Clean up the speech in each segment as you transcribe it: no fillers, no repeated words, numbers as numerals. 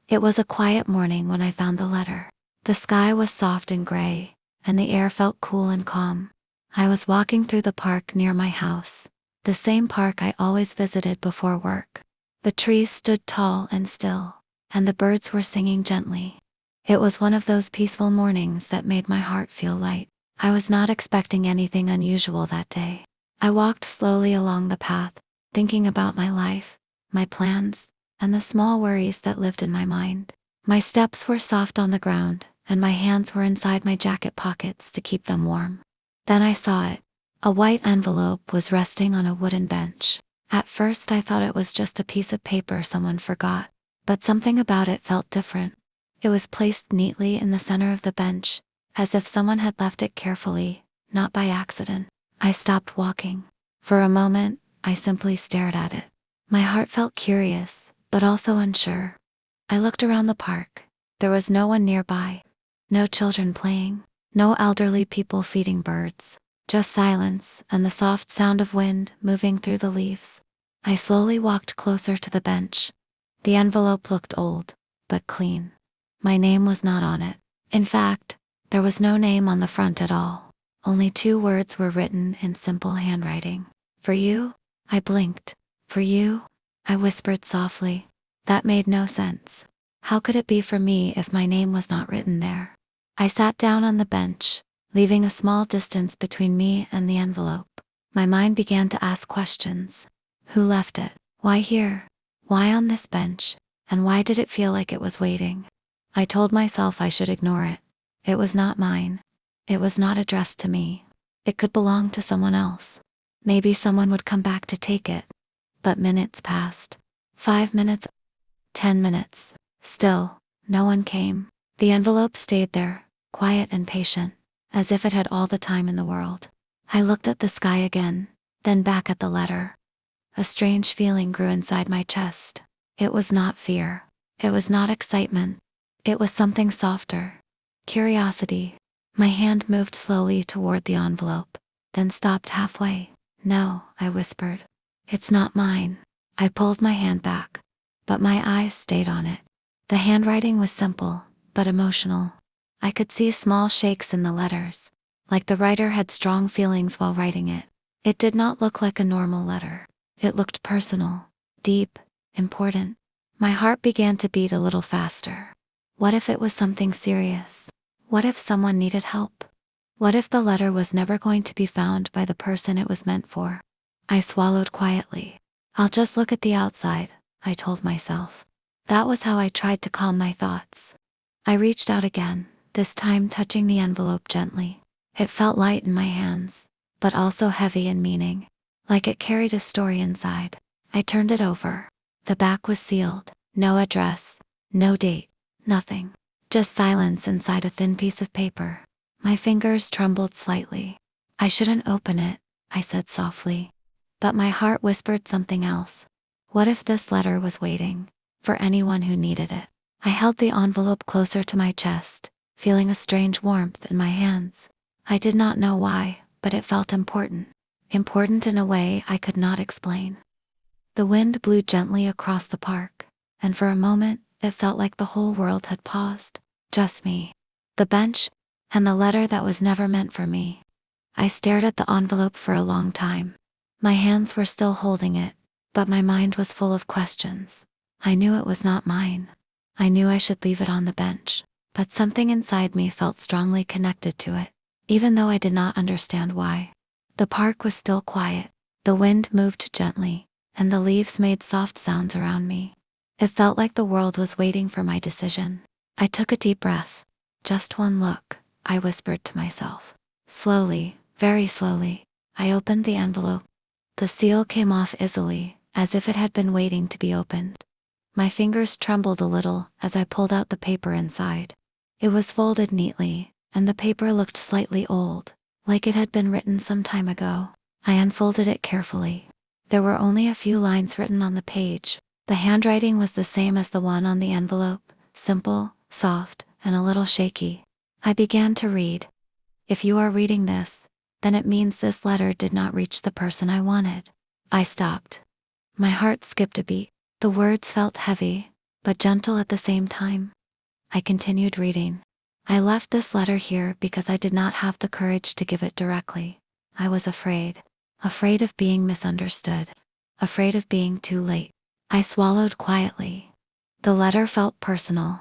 It was a quiet morning when I found the letter. The sky was soft and gray, and the air felt cool and calm. I was walking through the park near my house, the same park I always visited before work. The trees stood tall and still, and the birds were singing gently. It was one of those peaceful mornings that made my heart feel light. I was not expecting anything unusual that day. I walked slowly along the path, thinking about my life, my plans, and the small worries that lived in my mind. My steps were soft on the ground, and my hands were inside my jacket pockets to keep them warm. Then I saw it. A white envelope was resting on a wooden bench. At first I thought it was just a piece of paper someone forgot, but something about it felt different. It was placed neatly in the center of the bench, as if someone had left it carefully, not by accident. I stopped walking. For a moment, I simply stared at it. My heart felt curious, but also unsure. I looked around the park. There was no one nearby. No children playing. No elderly people feeding birds. Just silence and the soft sound of wind moving through the leaves. I slowly walked closer to the bench. The envelope looked old, but clean. My name was not on it. In fact, there was no name on the front at all. Only 2 words were written in simple handwriting. For you? I blinked. For you? I whispered softly. That made no sense. How could it be for me if my name was not written there? I sat down on the bench, leaving a small distance between me and the envelope. My mind began to ask questions. Who left it? Why here? Why on this bench? And why did it feel like it was waiting? I told myself I should ignore it. It was not mine. It was not addressed to me. It could belong to someone else. Maybe someone would come back to take it. But minutes passed. 5 minutes. 10 minutes. Still, no one came. The envelope stayed there, quiet and patient, as if it had all the time in the world. I looked at the sky again, then back at the letter. A strange feeling grew inside my chest. It was not fear. It was not excitement. It was something softer. Curiosity. My hand moved slowly toward the envelope, then stopped halfway. No, I whispered. It's not mine. I pulled my hand back, but my eyes stayed on it. The handwriting was simple, but emotional. I could see small shakes in the letters, like the writer had strong feelings while writing it. It did not look like a normal letter. It looked personal, deep, important. My heart began to beat a little faster. What if it was something serious? What if someone needed help? What if the letter was never going to be found by the person it was meant for? I swallowed quietly. I'll just look at the outside, I told myself. That was how I tried to calm my thoughts. I reached out again, this time touching the envelope gently. It felt light in my hands, but also heavy in meaning, like it carried a story inside. I turned it over. The back was sealed. No address, no date, nothing. Just silence inside a thin piece of paper. My fingers trembled slightly. I shouldn't open it, I said softly. But my heart whispered something else. What if this letter was waiting for anyone who needed it? I held the envelope closer to my chest, feeling a strange warmth in my hands. I did not know why, but it felt important. Important in a way I could not explain. The wind blew gently across the park, and for a moment, it felt like the whole world had paused. Just me, the bench, and the letter that was never meant for me. I stared at the envelope for a long time. My hands were still holding it, but my mind was full of questions. I knew it was not mine. I knew I should leave it on the bench, but something inside me felt strongly connected to it, even though I did not understand why. The park was still quiet. The wind moved gently, and the leaves made soft sounds around me. It felt like the world was waiting for my decision. I took a deep breath. Just one look, I whispered to myself. Slowly, very slowly, I opened the envelope. The seal came off easily, as if it had been waiting to be opened. My fingers trembled a little as I pulled out the paper inside. It was folded neatly, and the paper looked slightly old, like it had been written some time ago. I unfolded it carefully. There were only a few lines written on the page. The handwriting was the same as the one on the envelope, simple, soft, and a little shaky. I began to read. If you are reading this, then it means this letter did not reach the person I wanted. I stopped. My heart skipped a beat. The words felt heavy, but gentle at the same time. I continued reading. I left this letter here because I did not have the courage to give it directly. I was afraid. Afraid of being misunderstood. Afraid of being too late. I swallowed quietly. The letter felt personal.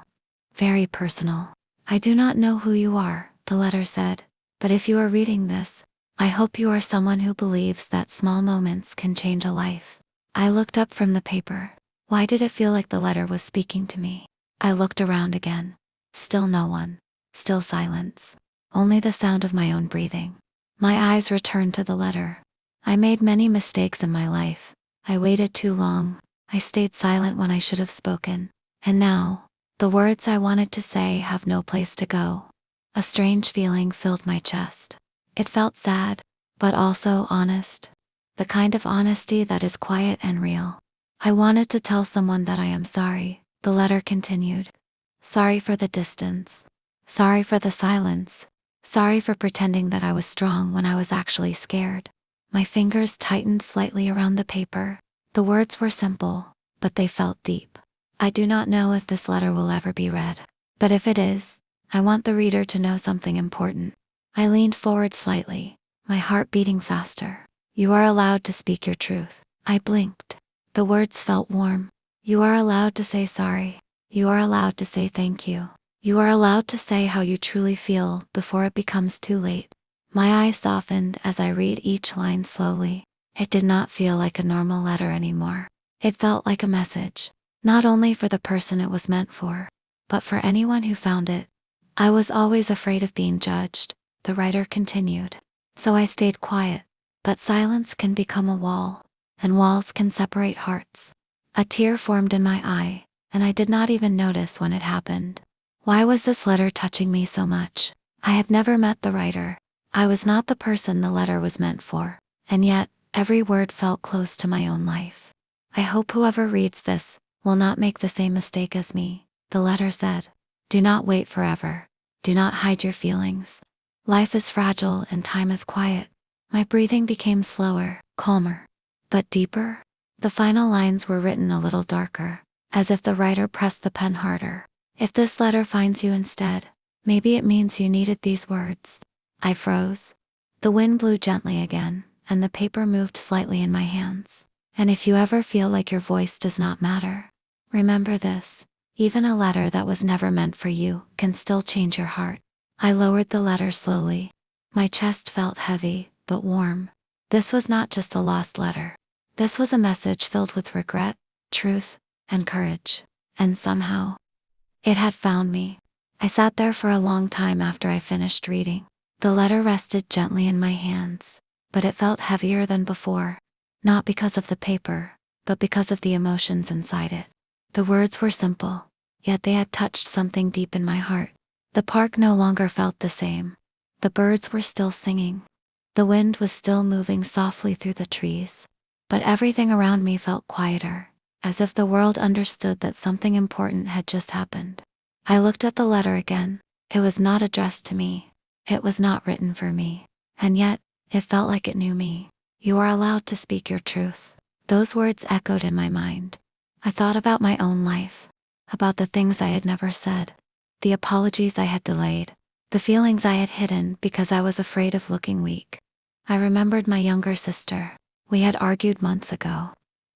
Very personal. I do not know who you are, the letter said, but if you are reading this, I hope you are someone who believes that small moments can change a life. I looked up from the paper. Why did it feel like the letter was speaking to me? I looked around again. Still no one. Still silence. Only the sound of my own breathing. My eyes returned to the letter. I made many mistakes in my life. I waited too long. I stayed silent when I should have spoken. And now, the words I wanted to say have no place to go. A strange feeling filled my chest. It felt sad, but also honest. The kind of honesty that is quiet and real. I wanted to tell someone that I am sorry, the letter continued. Sorry for the distance. Sorry for the silence. Sorry for pretending that I was strong when I was actually scared. My fingers tightened slightly around the paper. The words were simple, but they felt deep. I do not know if this letter will ever be read, but if it is, I want the reader to know something important. I leaned forward slightly, my heart beating faster. You are allowed to speak your truth. I blinked. The words felt warm. You are allowed to say sorry. You are allowed to say thank you. You are allowed to say how you truly feel before it becomes too late. My eyes softened as I read each line slowly. It did not feel like a normal letter anymore. It felt like a message, not only for the person it was meant for, but for anyone who found it. I was always afraid of being judged, the writer continued. So I stayed quiet. But silence can become a wall, and walls can separate hearts. A tear formed in my eye, and I did not even notice when it happened. Why was this letter touching me so much? I had never met the writer. I was not the person the letter was meant for, and yet, every word felt close to my own life. I hope whoever reads this will not make the same mistake as me, the letter said. Do not wait forever. Do not hide your feelings. Life is fragile and time is quiet. My breathing became slower, calmer, but deeper. The final lines were written a little darker, as if the writer pressed the pen harder. If this letter finds you instead, maybe it means you needed these words. I froze. The wind blew gently again, and the paper moved slightly in my hands. And if you ever feel like your voice does not matter, remember this. Even a letter that was never meant for you can still change your heart. I lowered the letter slowly. My chest felt heavy, but warm. This was not just a lost letter. This was a message filled with regret, truth, and courage. And somehow, it had found me. I sat there for a long time after I finished reading. The letter rested gently in my hands, but it felt heavier than before. Not because of the paper, but because of the emotions inside it. The words were simple, yet they had touched something deep in my heart. The park no longer felt the same. The birds were still singing. The wind was still moving softly through the trees. But everything around me felt quieter, as if the world understood that something important had just happened. I looked at the letter again. It was not addressed to me. It was not written for me. And yet, it felt like it knew me. You are allowed to speak your truth. Those words echoed in my mind. I thought about my own life, about the things I had never said, the apologies I had delayed, the feelings I had hidden because I was afraid of looking weak. I remembered my younger sister. We had argued months ago.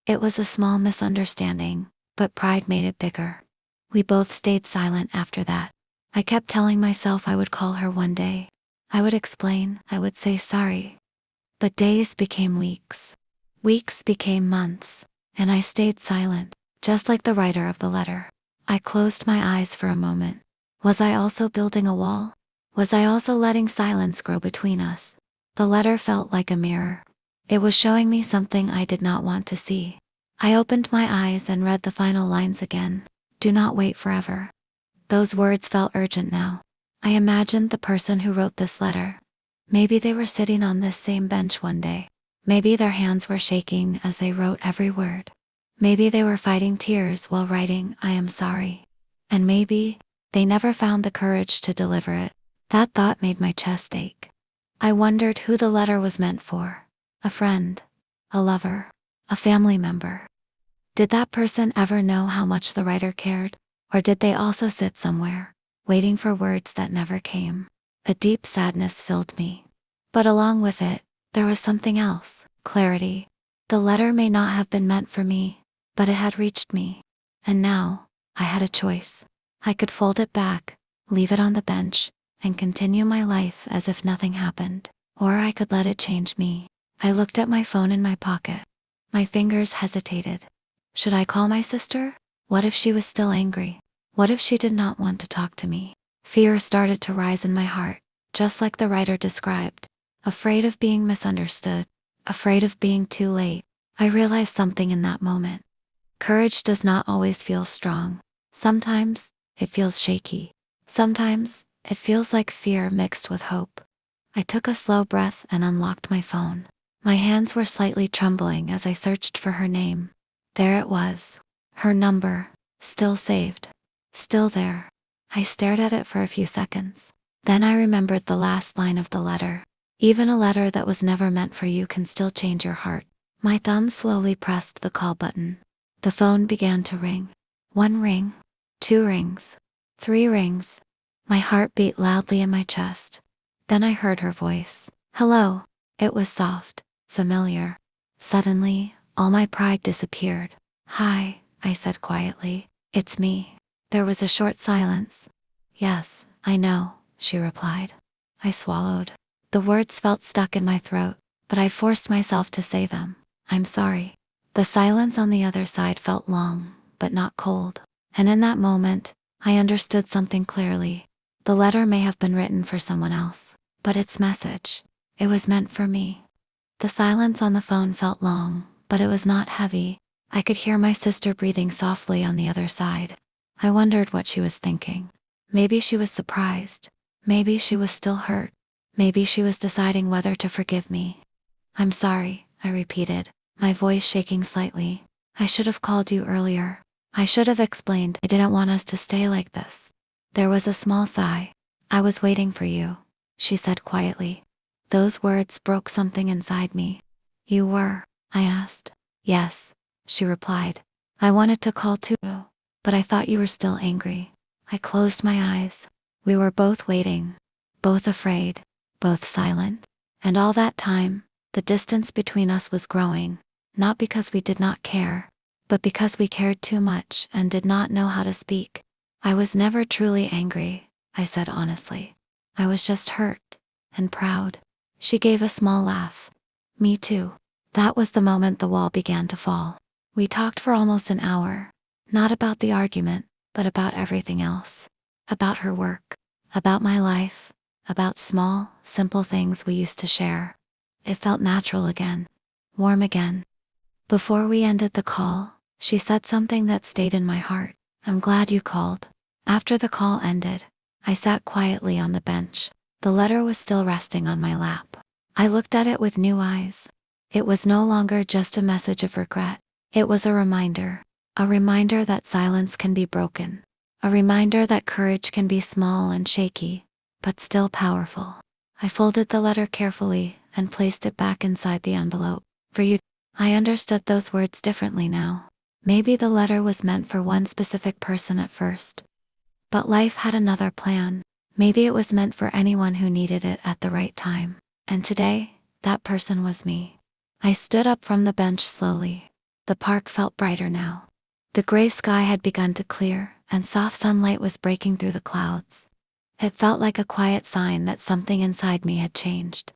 It was a small misunderstanding, but pride made it bigger. We both stayed silent after that. I kept telling myself I would call her one day. I would explain, I would say sorry. But days became weeks. Weeks became months, and I stayed silent, just like the writer of the letter. I closed my eyes for a moment. Was I also building a wall? Was I also letting silence grow between us? The letter felt like a mirror. It was showing me something I did not want to see. I opened my eyes and read the final lines again. Do not wait forever. Those words felt urgent now. I imagined the person who wrote this letter. Maybe they were sitting on this same bench one day. Maybe their hands were shaking as they wrote every word. Maybe they were fighting tears while writing, I am sorry. And maybe they never found the courage to deliver it. That thought made my chest ache. I wondered who the letter was meant for. A friend, a lover, a family member. Did that person ever know how much the writer cared? Or did they also sit somewhere, waiting for words that never came? A deep sadness filled me. But along with it, there was something else: clarity. The letter may not have been meant for me, but it had reached me. And now, I had a choice. I could fold it back, leave it on the bench, and continue my life as if nothing happened. Or I could let it change me. I looked at my phone in my pocket. My fingers hesitated. Should I call my sister? What if she was still angry? What if she did not want to talk to me? Fear started to rise in my heart, just like the writer described. Afraid of being misunderstood. Afraid of being too late. I realized something in that moment. Courage does not always feel strong. Sometimes, it feels shaky. Sometimes, it feels like fear mixed with hope. I took a slow breath and unlocked my phone. My hands were slightly trembling as I searched for her name. There it was. Her number. Still saved. Still there. I stared at it for a few seconds. Then I remembered the last line of the letter. Even a letter that was never meant for you can still change your heart. My thumb slowly pressed the call button. The phone began to ring. 1 ring. 2 rings. 3 rings. My heart beat loudly in my chest. Then I heard her voice. Hello. It was soft, familiar. Suddenly, all my pride disappeared. Hi, I said quietly. It's me. There was a short silence. Yes, I know, she replied. I swallowed. The words felt stuck in my throat, but I forced myself to say them. I'm sorry. The silence on the other side felt long, but not cold. And in that moment, I understood something clearly. The letter may have been written for someone else, but its message, it was meant for me. The silence on the phone felt long, but it was not heavy. I could hear my sister breathing softly on the other side. I wondered what she was thinking. Maybe she was surprised. Maybe she was still hurt. Maybe she was deciding whether to forgive me. I'm sorry, I repeated, my voice shaking slightly. I should have called you earlier. I should have explained I didn't want us to stay like this. There was a small sigh. I was waiting for you, she said quietly. Those words broke something inside me. You were? I asked. Yes, she replied. I wanted to call too, but I thought you were still angry. I closed my eyes. We were both waiting, both afraid, both silent. And all that time, the distance between us was growing, not because we did not care, but because we cared too much and did not know how to speak. I was never truly angry, I said honestly. I was just hurt and proud. She gave a small laugh. Me too. That was the moment the wall began to fall. We talked for almost an hour, not about the argument, but about everything else. About her work, about my life, about small, simple things we used to share. It felt natural again, warm again. Before we ended the call, she said something that stayed in my heart. I'm glad you called. After the call ended, I sat quietly on the bench. The letter was still resting on my lap. I looked at it with new eyes. It was no longer just a message of regret. It was a reminder that silence can be broken. A reminder that courage can be small and shaky, but still powerful. I folded the letter carefully and placed it back inside the envelope. For you, I understood those words differently now. Maybe the letter was meant for one specific person at first, but life had another plan. Maybe it was meant for anyone who needed it at the right time. And today, that person was me. I stood up from the bench slowly. The park felt brighter now. The gray sky had begun to clear, and soft sunlight was breaking through the clouds. It felt like a quiet sign that something inside me had changed.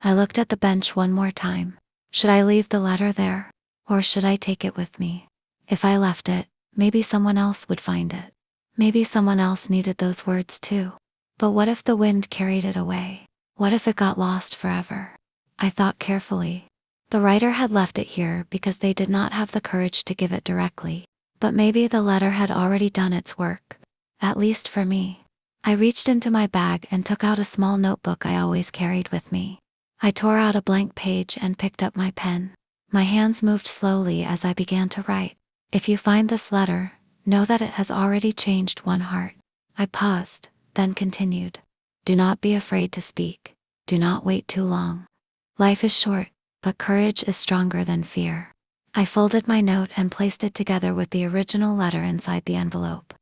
I looked at the bench one more time. Should I leave the letter there? Or should I take it with me? If I left it, maybe someone else would find it. Maybe someone else needed those words too. But what if the wind carried it away? What if it got lost forever? I thought carefully. The writer had left it here because they did not have the courage to give it directly. But maybe the letter had already done its work. At least for me. I reached into my bag and took out a small notebook I always carried with me. I tore out a blank page and picked up my pen. My hands moved slowly as I began to write. If you find this letter, know that it has already changed one heart. I paused, then continued. Do not be afraid to speak. Do not wait too long. Life is short, but courage is stronger than fear. I folded my note and placed it together with the original letter inside the envelope.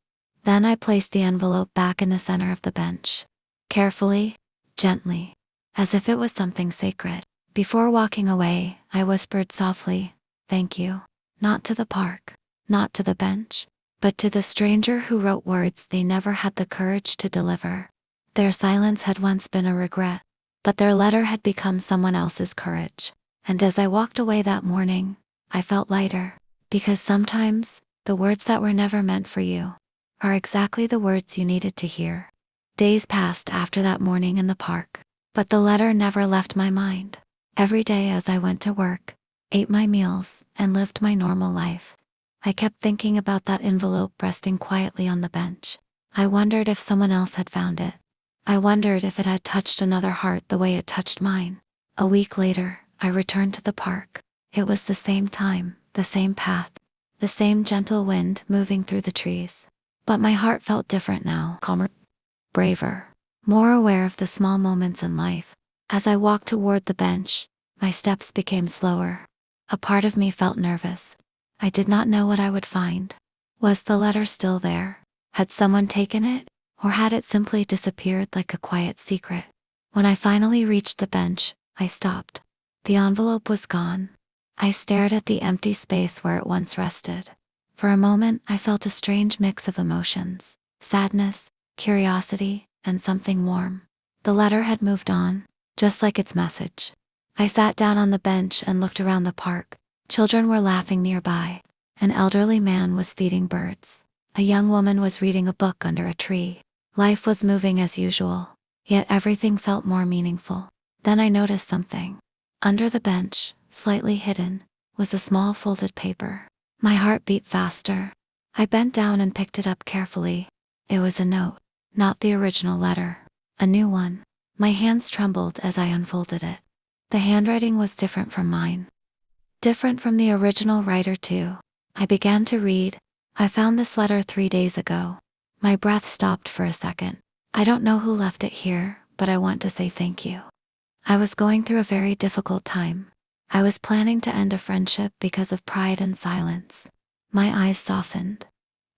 Then I placed the envelope back in the center of the bench. Carefully, gently, as if it was something sacred. Before walking away, I whispered softly, "Thank you." Not to the park, not to the bench, but to the stranger who wrote words they never had the courage to deliver. Their silence had once been a regret, but their letter had become someone else's courage. And as I walked away that morning, I felt lighter, because sometimes, the words that were never meant for you are exactly the words you needed to hear. Days passed after that morning in the park, but the letter never left my mind. Every day as I went to work, ate my meals, and lived my normal life, I kept thinking about that envelope resting quietly on the bench. I wondered if someone else had found it. I wondered if it had touched another heart the way it touched mine. A week later, I returned to the park. It was the same time, the same path, the same gentle wind moving through the trees. But my heart felt different now, calmer, braver, more aware of the small moments in life. As I walked toward the bench, my steps became slower. A part of me felt nervous. I did not know what I would find. Was the letter still there? Had someone taken it? Or had it simply disappeared like a quiet secret? When I finally reached the bench, I stopped. The envelope was gone. I stared at the empty space where it once rested. For a moment, I felt a strange mix of emotions: sadness, curiosity, and something warm. The letter had moved on, just like its message. I sat down on the bench and looked around the park. Children were laughing nearby. An elderly man was feeding birds. A young woman was reading a book under a tree. Life was moving as usual, yet everything felt more meaningful. Then I noticed something. Under the bench, slightly hidden, was a small folded paper. My heart beat faster. I bent down and picked it up carefully. It was a note, not the original letter, a new one. My hands trembled as I unfolded it. The handwriting was different from mine. Different from the original writer too. I began to read. "I found this letter 3 days ago." My breath stopped for a second. "I don't know who left it here, but I want to say thank you. I was going through a very difficult time. I was planning to end a friendship because of pride and silence." My eyes softened.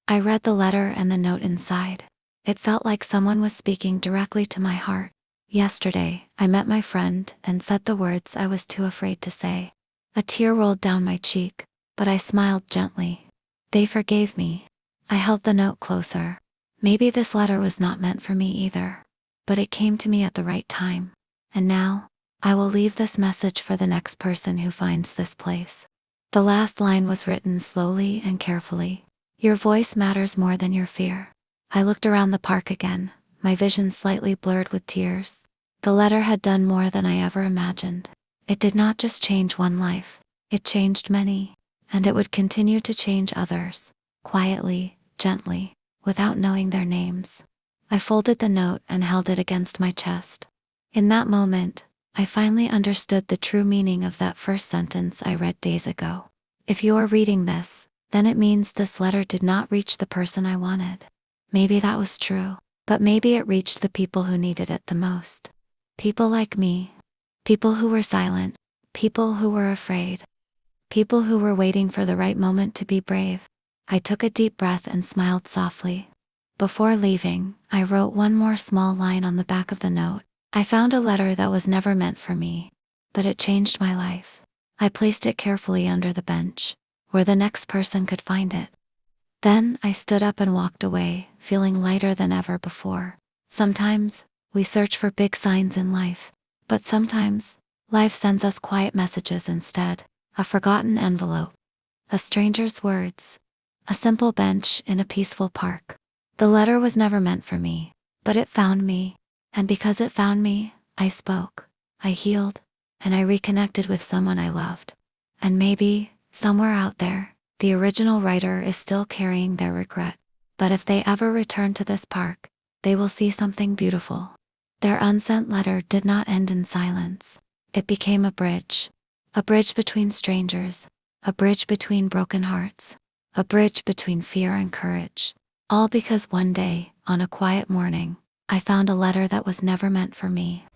I read the letter and the note inside. It felt like someone was speaking directly to my heart. "Yesterday, I met my friend and said the words I was too afraid to say." A tear rolled down my cheek, but I smiled gently. They forgave me. I held the note closer. Maybe this letter was not meant for me either, but it came to me at the right time. And now, I will leave this message for the next person who finds this place. The last line was written slowly and carefully. "Your voice matters more than your fear." I looked around the park again, my vision slightly blurred with tears. The letter had done more than I ever imagined. It did not just change one life, it changed many, and it would continue to change others, quietly, gently, without knowing their names. I folded the note and held it against my chest. In that moment, I finally understood the true meaning of that first sentence I read days ago. If you are reading this, then it means this letter did not reach the person I wanted. Maybe that was true, but maybe it reached the people who needed it the most. People like me. People who were silent. People who were afraid. People who were waiting for the right moment to be brave. I took a deep breath and smiled softly. Before leaving, I wrote one more small line on the back of the note. "I found a letter that was never meant for me, but it changed my life." I placed it carefully under the bench, where the next person could find it. Then I stood up and walked away, feeling lighter than ever before. Sometimes, we search for big signs in life, but sometimes, life sends us quiet messages instead. A forgotten envelope, a stranger's words, a simple bench in a peaceful park. The letter was never meant for me, but it found me, and because it found me, I spoke, I healed, and I reconnected with someone I loved. And maybe, somewhere out there, the original writer is still carrying their regret. But if they ever return to this park, they will see something beautiful. Their unsent letter did not end in silence. It became a bridge between strangers, a bridge between broken hearts, a bridge between fear and courage. All because one day, on a quiet morning, I found a letter that was never meant for me.